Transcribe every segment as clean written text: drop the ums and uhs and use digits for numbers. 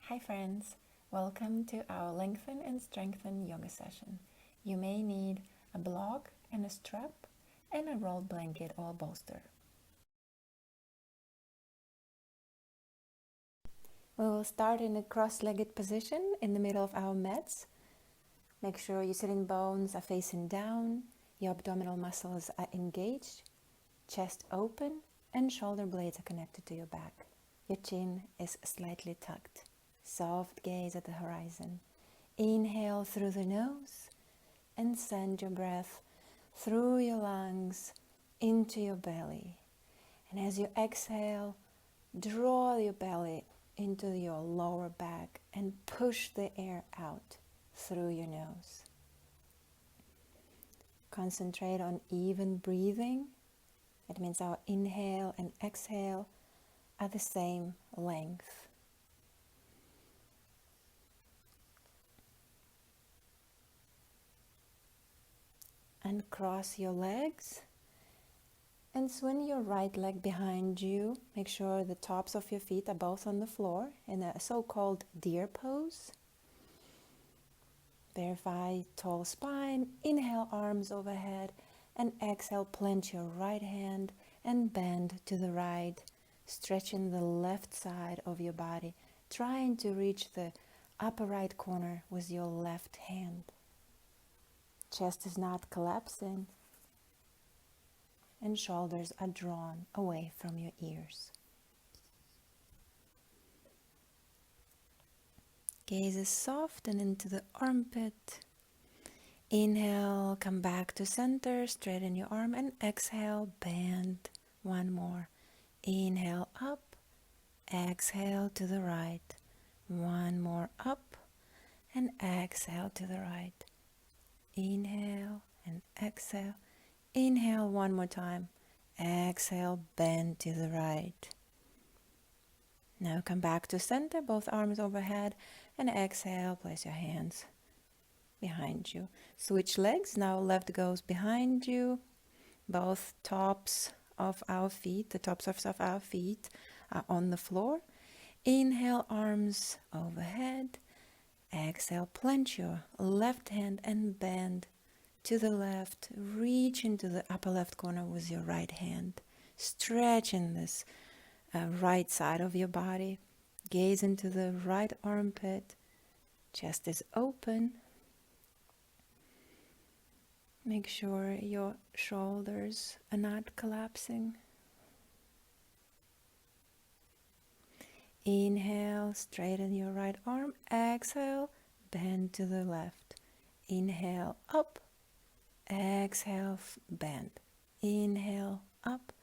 Hi friends, welcome to our Lengthen and Strengthen yoga session. You may need a block and a strap and a rolled blanket or bolster. We will start in a cross-legged position in the middle of our mats. Make sure your sitting bones are facing down, your abdominal muscles are engaged, chest open, and shoulder blades are connected to your back. Your chin is slightly tucked. Soft gaze at the horizon. Inhale through the nose and send your breath through your lungs into your belly. And as you exhale, draw your belly into your lower back and push the air out through your nose. Concentrate on even breathing. It means our inhale and exhale are the same length. And cross your legs and swing your right leg behind you. Make sure the tops of your feet are both on the floor in a so-called deer pose. Verify tall spine. Inhale, arms overhead, and exhale, plant your right hand and bend to the right, stretching the left side of your body, trying to reach the upper right corner with your left hand. Chest is not collapsing, and shoulders are drawn away from your ears. Gaze is soft and into the armpit. Inhale, come back to center, straighten your arm, and exhale, bend. One more. Inhale, up. Exhale to the right. One more up, and exhale to the right. Inhale and exhale. Inhale one more time. Exhale, bend to the right. Now come back to center, both arms overhead, and exhale, place your hands behind you. Switch legs. Now left goes behind you. Both tops of our feet, the tops of our feet are on the floor. Inhale, arms overhead. Exhale, plant your left hand and bend to the left. Reach into the upper left corner with your right hand. Stretch in this right side of your body. Gaze into the right armpit. Chest is open. Make sure your shoulders are not collapsing. Inhale, straighten your right arm. Exhale, bend to the left. Inhale, up. Exhale, bend. Inhale, up.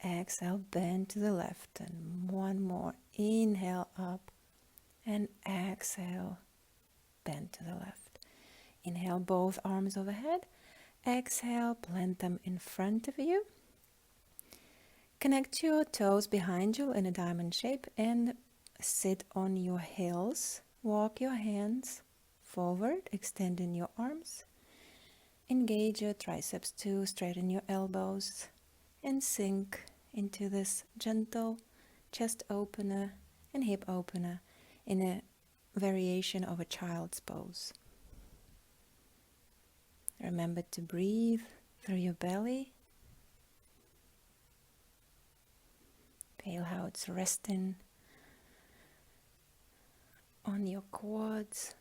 Exhale, bend to the left. And one more. Inhale, up. And exhale, bend to the left. Inhale, both arms overhead. Exhale, plant them in front of you. Connect your toes behind you in a diamond shape and sit on your heels. Walk your hands forward, extending your arms. Engage your triceps to straighten your elbows and sink into this gentle chest opener and hip opener in a variation of a child's pose. Remember to breathe through your belly. Feel how it's resting on your quads.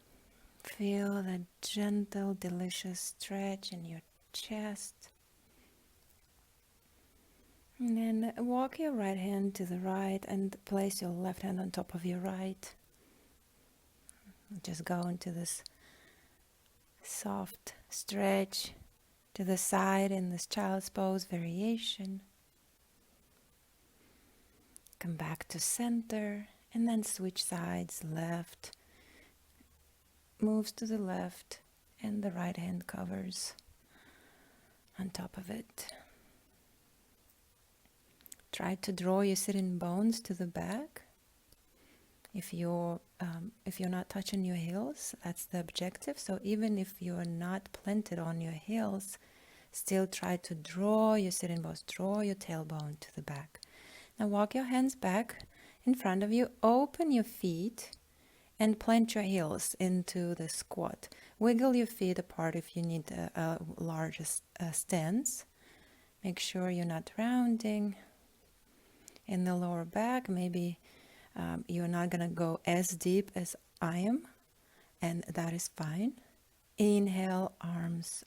Feel that gentle, delicious stretch in your chest. And then walk your right hand to the right and place your left hand on top of your right. Just go into this soft stretch to the side in this child's pose variation. Come back to center and then switch sides. Left moves to the left and the right hand covers on top of it. Try to draw your sitting bones to the back. If you're not touching your heels, that's the objective. So even if you're not planted on your heels, still try to draw your sitting bones, draw your tailbone to the back. Now walk your hands back in front of you, open your feet And plant your heels into the squat. Wiggle your feet apart if you need a larger stance. Make sure you're not rounding in the lower back. Maybe you're not going to go as deep as I am, and that is fine. Inhale, arms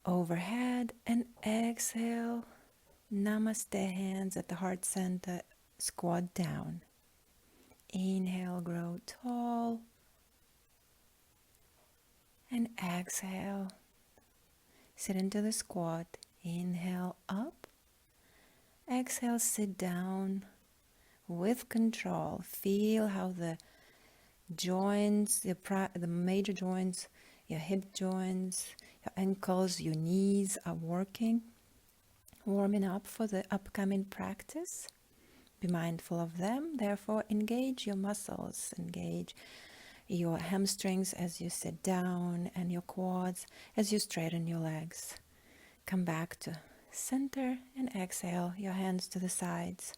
overhead, and exhale, namaste, hands at the heart center, squat down. Inhale, grow tall, and exhale, sit into the squat. Inhale, up. Exhale, sit down with control. Feel how the joints, the major joints, your hip joints, your ankles, your knees are working, warming up for the upcoming practice. Be mindful of them. Therefore, engage your muscles, engage your hamstrings as you sit down and your quads as you straighten your legs. Come back to center and exhale, your hands to the sides.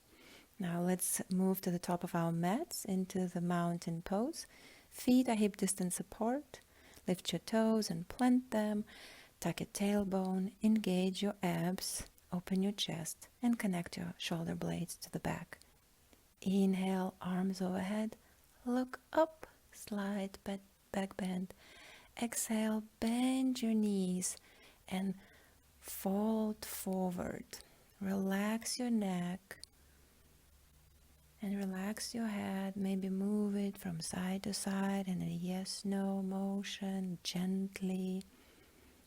Now let's move to the top of our mats into the mountain pose. Feet are hip distance apart. Lift your toes and plant them. Tuck your tailbone, engage your abs, open your chest, and connect your shoulder blades to the back. Inhale, arms overhead. Look up, slide back bend. Exhale, bend your knees and fold forward. Relax your neck and relax your head. Maybe move it from side to side in a yes-no motion gently.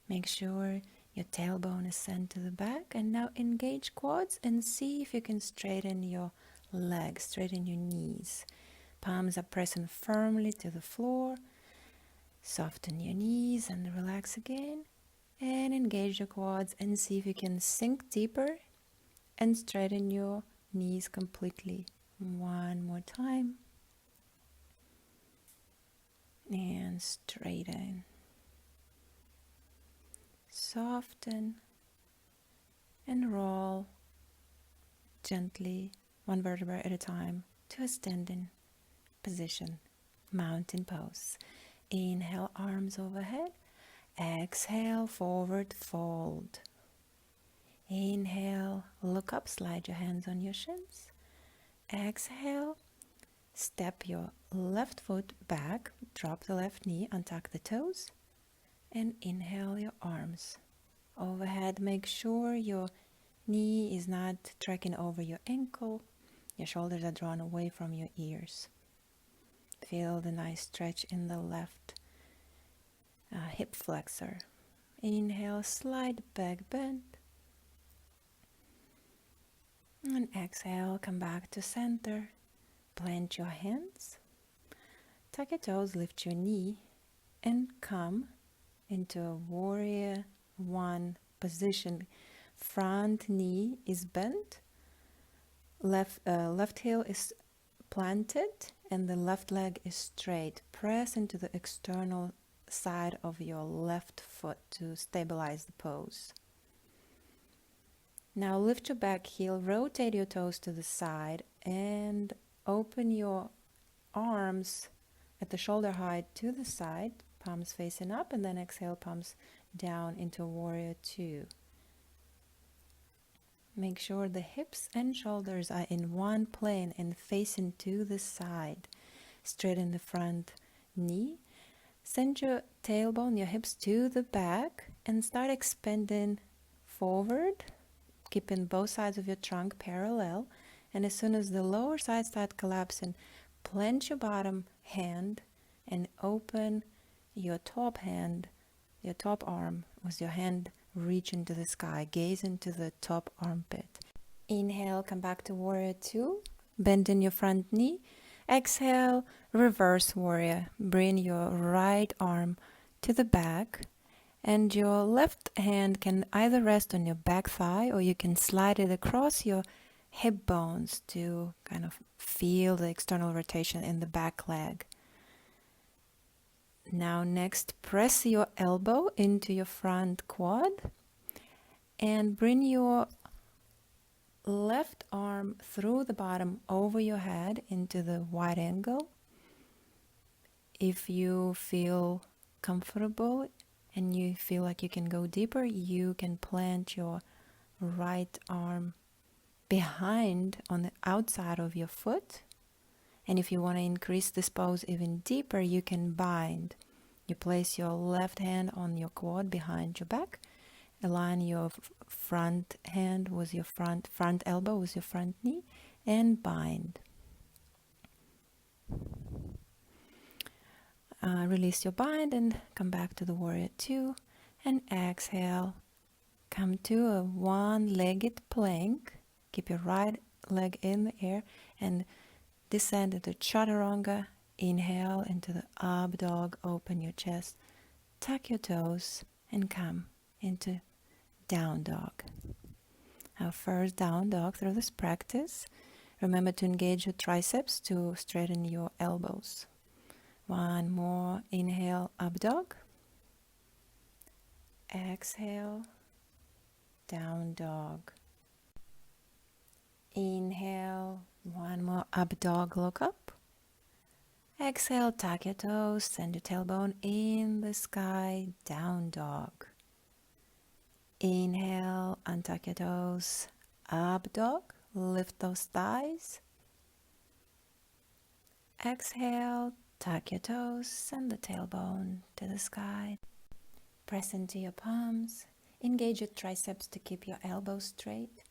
Make sure your tailbone is sent to the back. And now engage quads and see if you can straighten your legs, straighten your knees. Palms are pressing firmly to the floor. Soften your knees and relax again. And engage your quads and see if you can sink deeper and straighten your knees completely. One more time. And straighten. Soften and roll gently, one vertebra at a time, to a standing position, mountain pose. Inhale, arms overhead. Exhale, forward fold. Inhale, look up, slide your hands on your shins. Exhale, step your left foot back, drop the left knee, untuck the toes, and inhale your arms overhead. Make sure your knee is not trekking over your ankle. Your shoulders are drawn away from your ears. Feel the nice stretch in the left hip flexor. Inhale, slide back bend. And exhale, come back to center. Plant your hands. Tuck your toes, lift your knee, and come into a warrior one position. Front knee is bent. Left heel is planted, and the left leg is straight. Press into the external side of your left foot to stabilize the pose. Now lift your back heel, rotate your toes to the side, and open your arms at the shoulder height to the side, palms facing up, and then exhale, palms down into warrior two. Make sure the hips and shoulders are in one plane and facing to the side. Straighten the front knee. Send your tailbone, your hips to the back, and start expanding forward, keeping both sides of your trunk parallel. And as soon as the lower side starts collapsing, plant your bottom hand and open your top hand, your top arm with your hand reaching to the sky. Gaze into the top armpit. Inhale, come back to warrior two. Bend in your front knee. Exhale, reverse warrior. Bring your right arm to the back, and your left hand can either rest on your back thigh, or you can slide it across your hip bones to kind of feel the external rotation in the back leg. Now next, press your elbow into your front quad and bring your left arm through the bottom over your head into the wide angle. If you feel comfortable and you feel like you can go deeper, you can plant your right arm behind on the outside of your foot. And if you want to increase this pose even deeper, you can bind. You place your left hand on your quad behind your back, align your front hand with your front elbow with your front knee, and bind. Release your bind and come back to the warrior two, and exhale. Come to a one-legged plank. Keep your right leg in the air and descend into chaturanga. Inhale into the up dog. Open your chest. Tuck your toes and come into down dog. Our first down dog through this practice. Remember to engage your triceps to straighten your elbows. One more. Inhale, up dog. Exhale, down dog. Inhale, one more up dog, look up. Exhale, tuck your toes, send your tailbone in the sky, down dog. Inhale, untuck your toes, up dog, lift those thighs. Exhale, tuck your toes, send the tailbone to the sky. Press into your palms, engage your triceps to keep your elbows straight.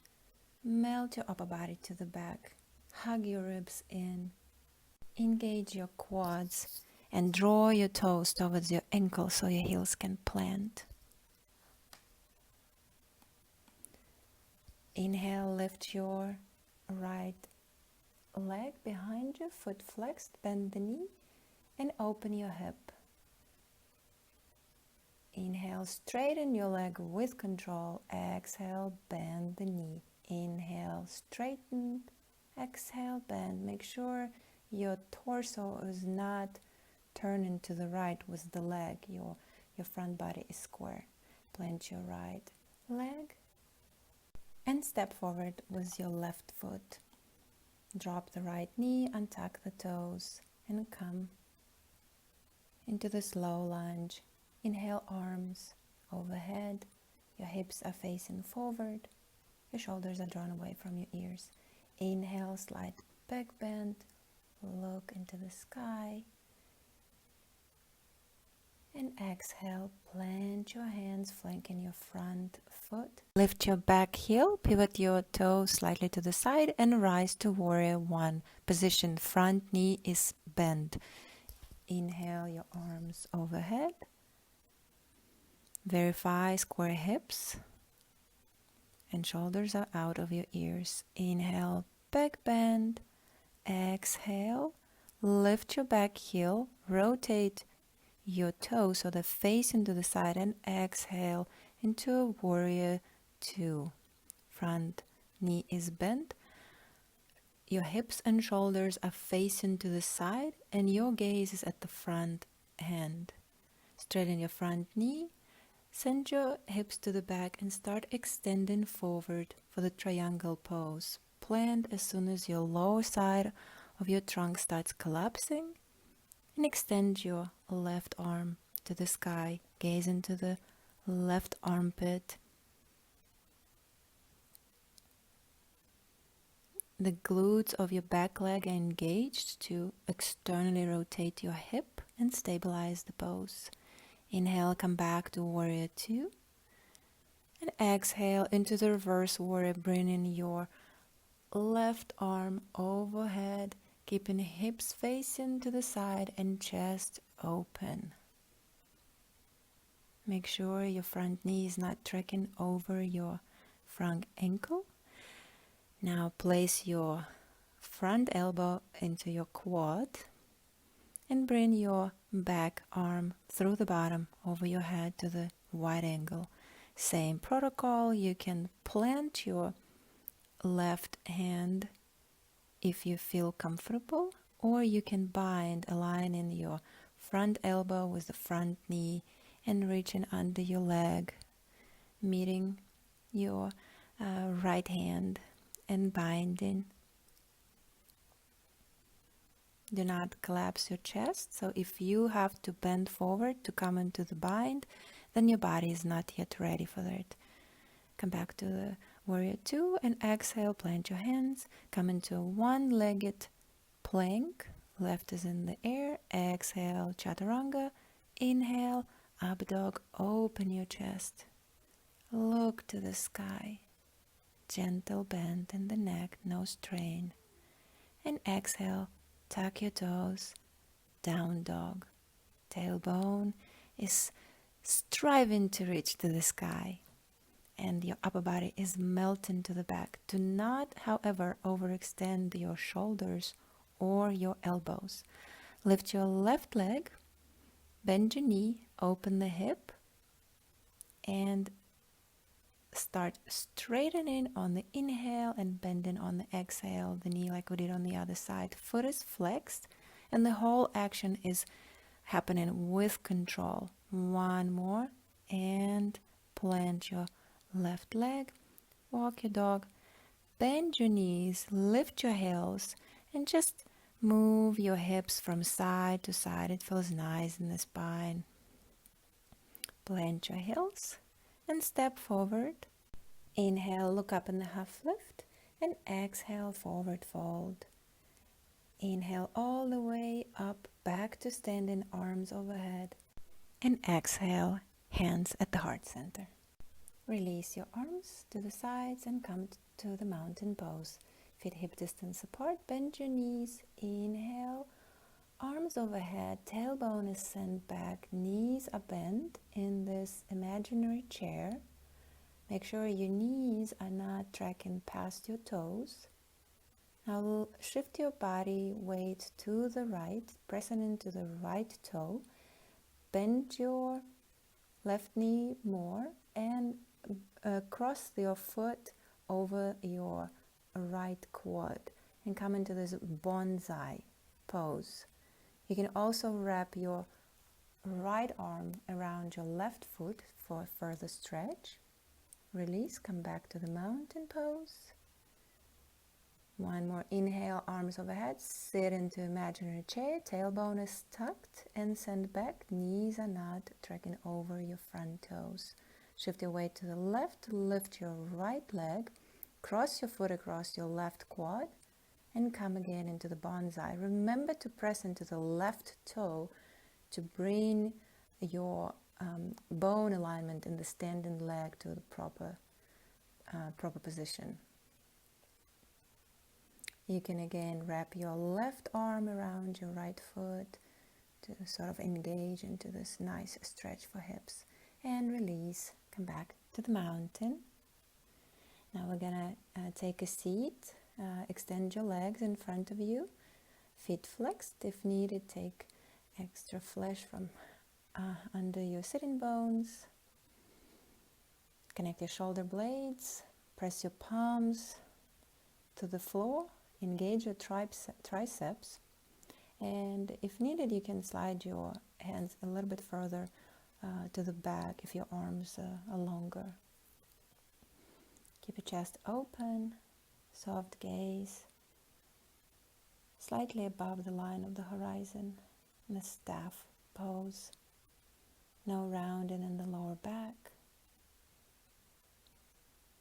Melt your upper body to the back, hug your ribs in. Engage your quads and draw your toes towards your ankles so your heels can plant. Inhale, lift your right leg behind you, foot flexed, bend the knee and open your hip. Inhale, straighten your leg with control. Exhale, bend the knee. Inhale, straighten. Exhale, bend. Make sure your torso is not turning to the right with the leg. Your front body is square. Plant your right leg and step forward with your left foot. Drop the right knee, untuck the toes, and come into the slow lunge. Inhale, arms overhead. Your hips are facing forward. Your shoulders are drawn away from your ears. Inhale, slight back bend. Look into the sky. And exhale, plant your hands flanking your front foot. Lift your back heel, pivot your toes slightly to the side and rise to warrior one. Position, front knee is bent. Inhale, your arms overhead. Verify square hips and shoulders are out of your ears. Inhale, back bend. Exhale, lift your back heel, rotate your toes so they face into the side and exhale into a warrior two. Front knee is bent. Your hips and shoulders are facing to the side and your gaze is at the front hand. Straighten your front knee. Send your hips to the back and start extending forward for the triangle pose. Plant as soon as your lower side of your trunk starts collapsing. And extend your left arm to the sky. Gaze into the left armpit. The glutes of your back leg are engaged to externally rotate your hip and stabilize the pose. Inhale, come back to warrior two. And exhale into the reverse warrior, bringing your left arm overhead. Keeping hips facing to the side and chest open. Make sure your front knee is not trekking over your front ankle. Now place your front elbow into your quad and bring your back arm through the bottom over your head to the wide angle. Same protocol, you can plant your left hand if you feel comfortable, or you can bind, aligning your front elbow with the front knee and reaching under your leg, meeting your right hand and binding. Do not collapse your chest. So if you have to bend forward to come into the bind, then your body is not yet ready for that. Come back to the warrior two and exhale, plant your hands, come into a one-legged plank. Left is in the air. Exhale, chaturanga. Inhale, up dog, open your chest. Look to the sky. Gentle bend in the neck, no strain. And exhale, tuck your toes, down dog. Tailbone is striving to reach to the sky. And your upper body is melting to the back. Do not, however, overextend your shoulders or your elbows. Lift your left leg, bend your knee, open the hip, and start straightening on the inhale and bending on the exhale, the knee like we did on the other side. Foot is flexed, and the whole action is happening with control. One more, and plant your left leg, walk your dog, bend your knees, lift your heels, and just move your hips from side to side. It feels nice in the spine. Plant your heels and step forward. Inhale, look up in the half lift, and exhale, forward fold. Inhale all the way up, back to standing, arms overhead, and exhale, hands at the heart center. Release your arms to the sides and come to the mountain pose. Feet hip distance apart, bend your knees, inhale, arms overhead, tailbone is sent back, knees are bent in this imaginary chair. Make sure your knees are not tracking past your toes. Now shift your body weight to the right, pressing into the right toe. Bend your left knee more and cross your foot over your right quad and come into this bonsai pose. You can also wrap your right arm around your left foot for further stretch. Release, come back to the mountain pose. One more inhale, arms overhead, sit into imaginary chair, tailbone is tucked and send back, knees are not tracking over your front toes. Shift your weight to the left, lift your right leg, cross your foot across your left quad, and come again into the bonsai. Remember to press into the left toe to bring your bone alignment in the standing leg to the proper position. You can again wrap your left arm around your right foot to sort of engage into this nice stretch for hips, and release. Come back to the mountain. Now we're gonna take a seat. Extend your legs in front of you, feet flexed. If needed, take extra flesh from under your sitting bones. Connect your shoulder blades, press your palms to the floor, engage your triceps, and if needed you can slide your hands a little bit further to the back if your arms are longer. Keep your chest open, soft gaze, slightly above the line of the horizon in a staff pose. No rounding in the lower back.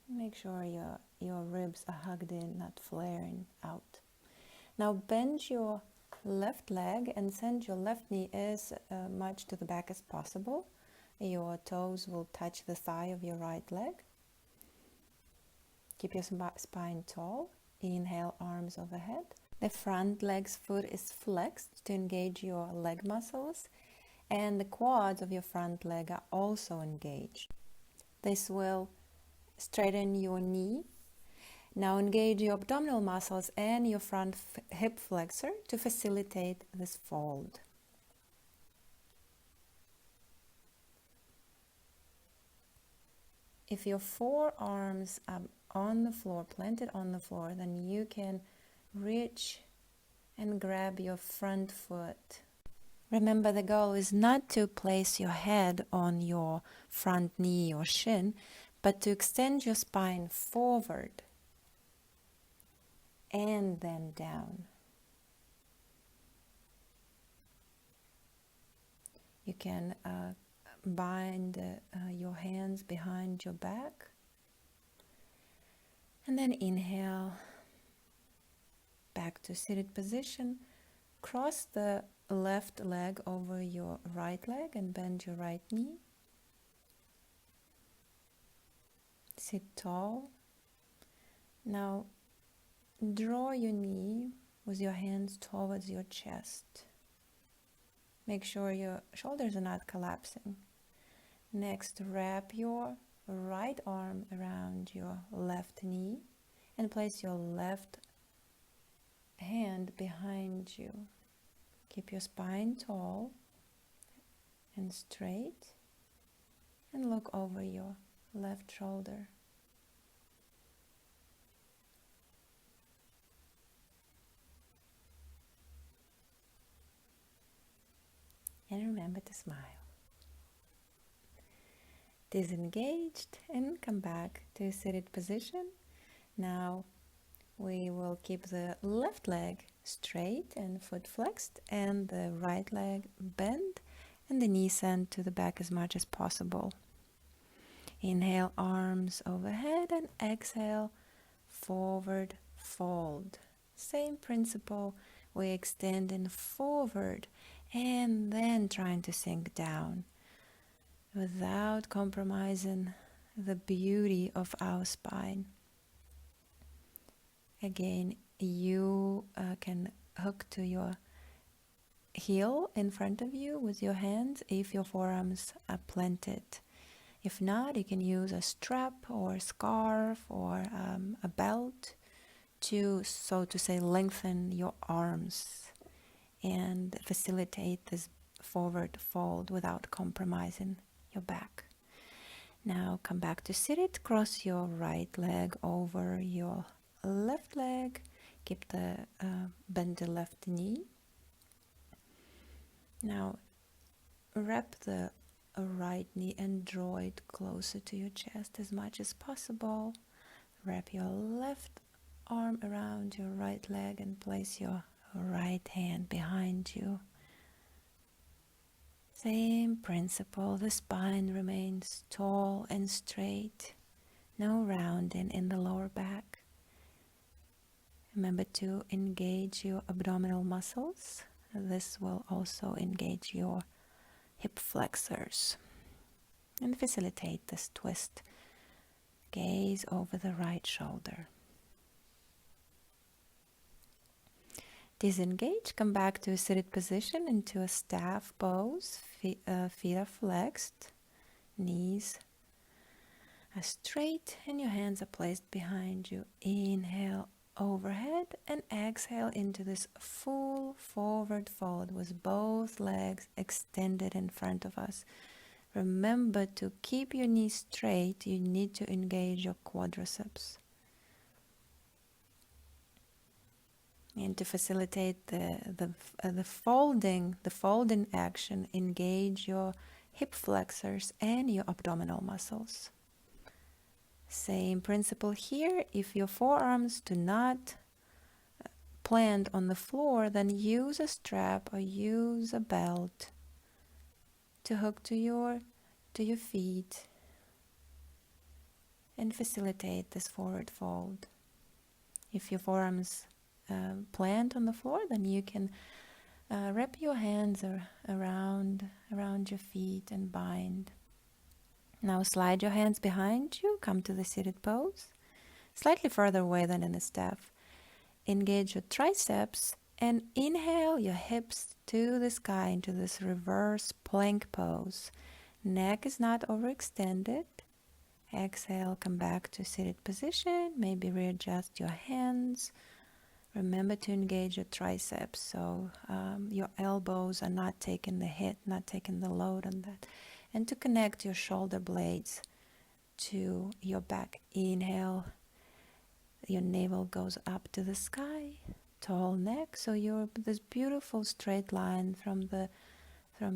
Make sure your ribs are hugged in, not flaring out. Now bend your left leg and send your left knee as much to the back as possible. Your toes will touch the thigh of your right leg. Keep your spine tall. Inhale, arms overhead. The front leg's foot is flexed to engage your leg muscles, and the quads of your front leg are also engaged. This will straighten your knee. Now engage your abdominal muscles and your front hip flexor to facilitate this fold. If your forearms are on the floor, planted on the floor, then you can reach and grab your front foot. Remember, the goal is not to place your head on your front knee or shin, but to extend your spine forward and then down. You can bind your hands behind your back. And then inhale, back to seated position. Cross the left leg over your right leg and bend your right knee. Sit tall. Now draw your knee with your hands towards your chest. Make sure your shoulders are not collapsing. Next, wrap your right arm around your left knee and place your left hand behind you. Keep your spine tall and straight and look over your left shoulder. And remember to smile. Disengaged and come back to seated position. Now we will keep the left leg straight and foot flexed and the right leg bent and the knee sent to the back as much as possible. Inhale, arms overhead, and exhale, forward fold. Same principle, we extend in forward and then trying to sink down without compromising the beauty of our spine. Again, you can hook to your heel in front of you with your hands if your forearms are planted. If not, you can use a strap or a scarf or a belt to, so to say, lengthen your arms and facilitate this forward fold without compromising your back. Now come back to seated, cross your right leg over your left leg, keep the bend the left knee. Now wrap the right knee and draw it closer to your chest as much as possible. Wrap your left arm around your right leg and place your right hand behind you. Same principle, the spine remains tall and straight, no rounding in the lower back. Remember to engage your abdominal muscles. This will also engage your hip flexors and facilitate this twist. Gaze over the right shoulder. Disengage, come back to a seated position into a staff pose. Feet are flexed, knees are straight, and your hands are placed behind you. Inhale overhead and exhale into this full forward fold with both legs extended in front of us. Remember to keep your knees straight. You need to engage your quadriceps. And to facilitate the folding action, engage your hip flexors and your abdominal muscles. Same principle here. If your forearms do not plant on the floor, then use a strap or use a belt to hook to your feet and facilitate this forward fold. If your forearms plant on the floor, then you can wrap your hands around your feet and bind. Now slide your hands behind you, come to the seated pose, slightly further away than in the staff. Engage your triceps and inhale your hips to the sky into this reverse plank pose. Neck is not overextended. Exhale, come back to seated position, maybe readjust your hands. Remember to engage your triceps so your elbows are not taking the hit, not taking the load on that. And to connect your shoulder blades to your back. Inhale, your navel goes up to the sky, tall neck, so you're this beautiful straight line from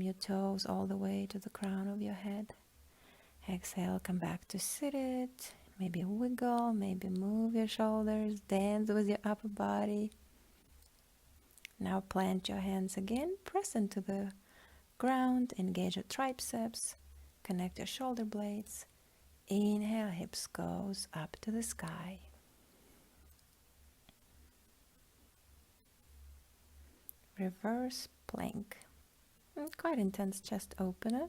your toes all the way to the crown of your head. Exhale, come back to seated. Maybe wiggle, maybe move your shoulders, dance with your upper body. Now plant your hands again, press into the ground, engage your triceps, connect your shoulder blades. Inhale, hips goes up to the sky. Reverse plank. Quite intense chest opener.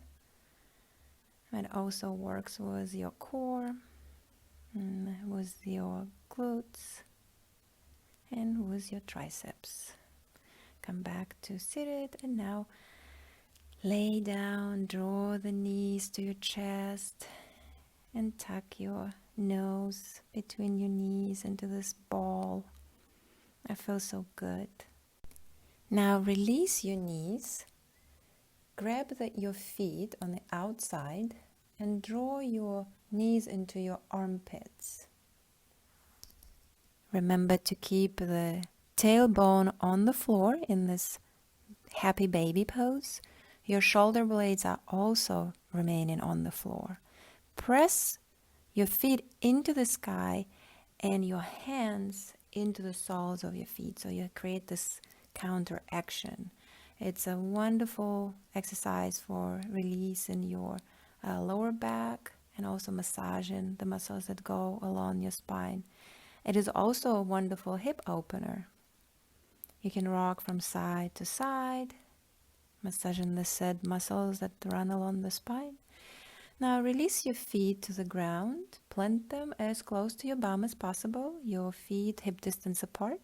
And also works with your core, with your glutes, and with your triceps. Come back to seated, and now lay down, draw the knees to your chest, and tuck your nose between your knees into this ball. I feel so good. Now release your knees, grab your feet on the outside, and draw your knees into your armpits. Remember to keep the tailbone on the floor in this happy baby pose. Your shoulder blades are also remaining on the floor. Press your feet into the sky and your hands into the soles of your feet, so you create this counteraction. It's a wonderful exercise for releasing your lower back and also massaging the muscles that go along your spine. It is also a wonderful hip opener. You can rock from side to side, massaging the said muscles that run along the spine. Now release your feet to the ground. Plant them as close to your bum as possible. Your feet hip distance apart.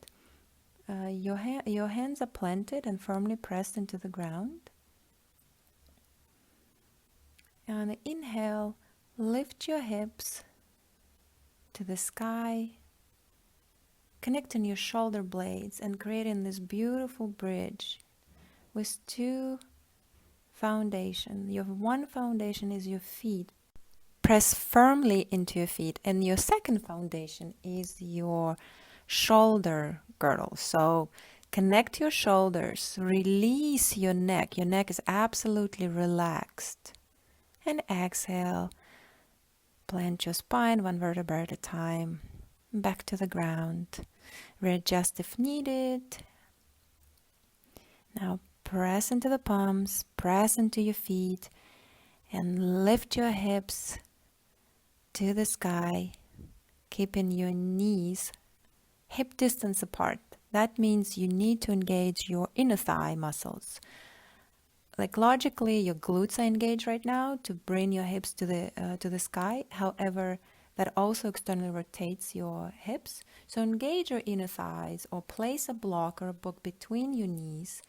Your hands are planted and firmly pressed into the ground. And on the inhale, lift your hips to the sky, connecting your shoulder blades and creating this beautiful bridge with two foundations. Your one foundation is your feet. Press firmly into your feet, and your second foundation is your shoulder girdle. So connect your shoulders, release your neck. Your neck is absolutely relaxed. And exhale, plant your spine one vertebra at a time, back to the ground. Readjust if needed. Now press into the palms, press into your feet, and lift your hips to the sky, keeping your knees hip distance apart. That means you need to engage your inner thigh muscles. Like logically, your glutes are engaged right now to bring your hips to the sky. However, that also externally rotates your hips. So engage your inner thighs or place a block or a book between your knees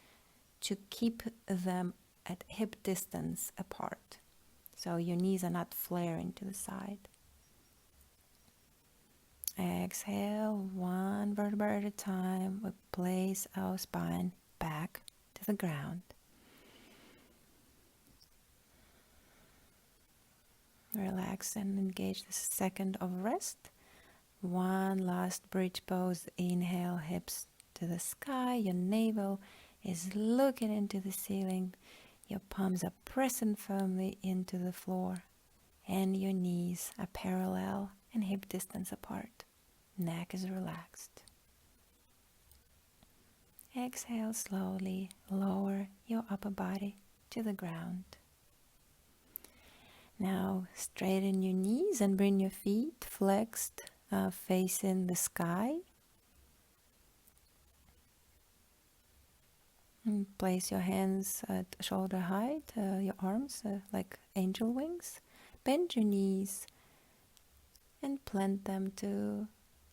to keep them at hip distance apart. So your knees are not flaring to the side. Exhale, one vertebra at a time. We place our spine back to the ground. Relax and engage the second of rest. One last bridge pose. Inhale, hips to the sky. Your navel is looking into the ceiling. Your palms are pressing firmly into the floor. And your knees are parallel and hip distance apart. Neck is relaxed. Exhale slowly. Lower your upper body to the ground. Now straighten your knees and bring your feet flexed, facing the sky. And place your hands at shoulder height, your arms like angel wings. Bend your knees and plant them to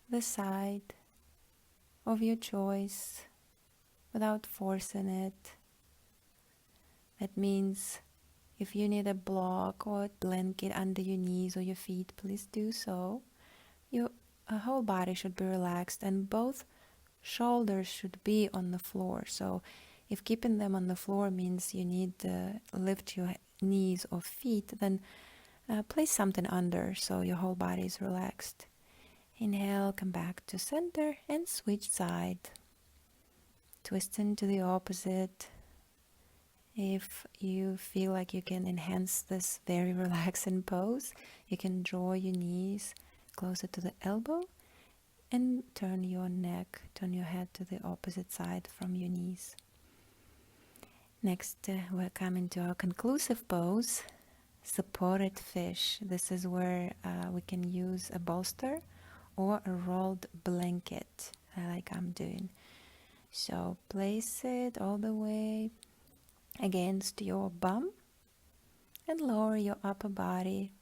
the side of your choice without forcing it. That means if you need a block or a blanket under your knees or your feet, please do so. Your whole body should be relaxed and both shoulders should be on the floor. So if keeping them on the floor means you need to lift your knees or feet, then place something under so your whole body is relaxed. Inhale, come back to center and switch side. Twist into the opposite. If you feel like you can enhance this very relaxing pose, you can draw your knees closer to the elbow and turn your head to the opposite side from your knees. Next, we're coming to our conclusive pose, supported fish. This is where we can use a bolster or a rolled blanket, like I'm doing. So place it all the way against your bum and lower your upper body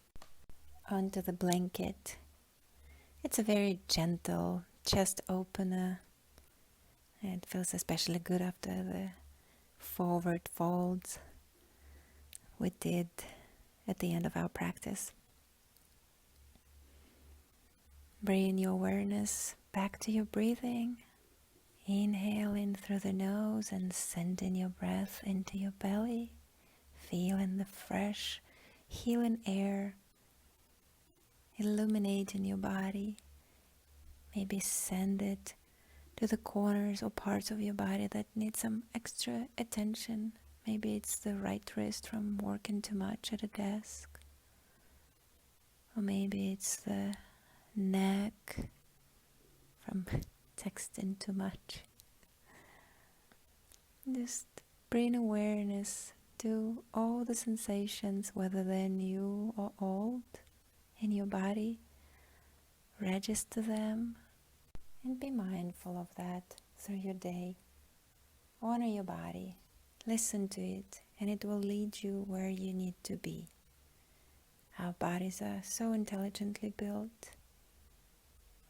onto the blanket. It's a very gentle chest opener. It feels especially good after the forward folds we did at the end of our practice. Bring your awareness back to your breathing. Inhale in through the nose and sending your breath into your belly. Feeling the fresh, healing air illuminating your body. Maybe send it to the corners or parts of your body that need some extra attention. Maybe it's the right wrist from working too much at a desk. Or maybe it's the neck from texting too much. Just bring awareness to all the sensations, whether they're new or old, in your body. Register them and be mindful of that through your day. Honor your body, listen to it, and it will lead you where you need to be. Our bodies are so intelligently built,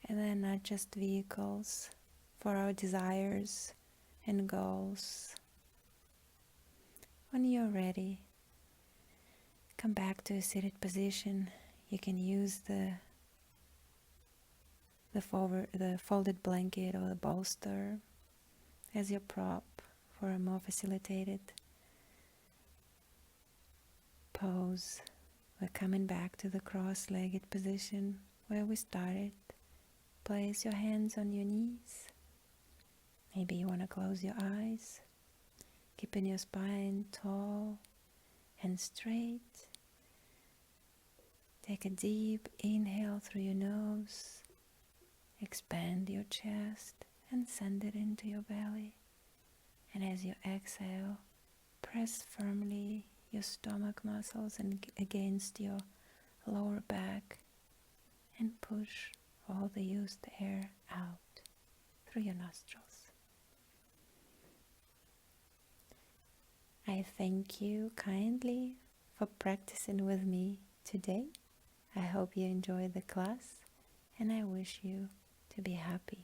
and they're not just vehicles for our desires and goals. When you're ready, come back to a seated position. You can use the folded blanket or the bolster as your prop for a more facilitated pose. We're coming back to the cross-legged position where we started. Place your hands on your knees. Maybe you want to close your eyes, keeping your spine tall and straight. Take a deep inhale through your nose. Expand your chest and send it into your belly. And as you exhale, press firmly your stomach muscles and against your lower back and push all the used air out through your nostrils. I thank you kindly for practicing with me today. I hope you enjoyed the class, and I wish you to be happy.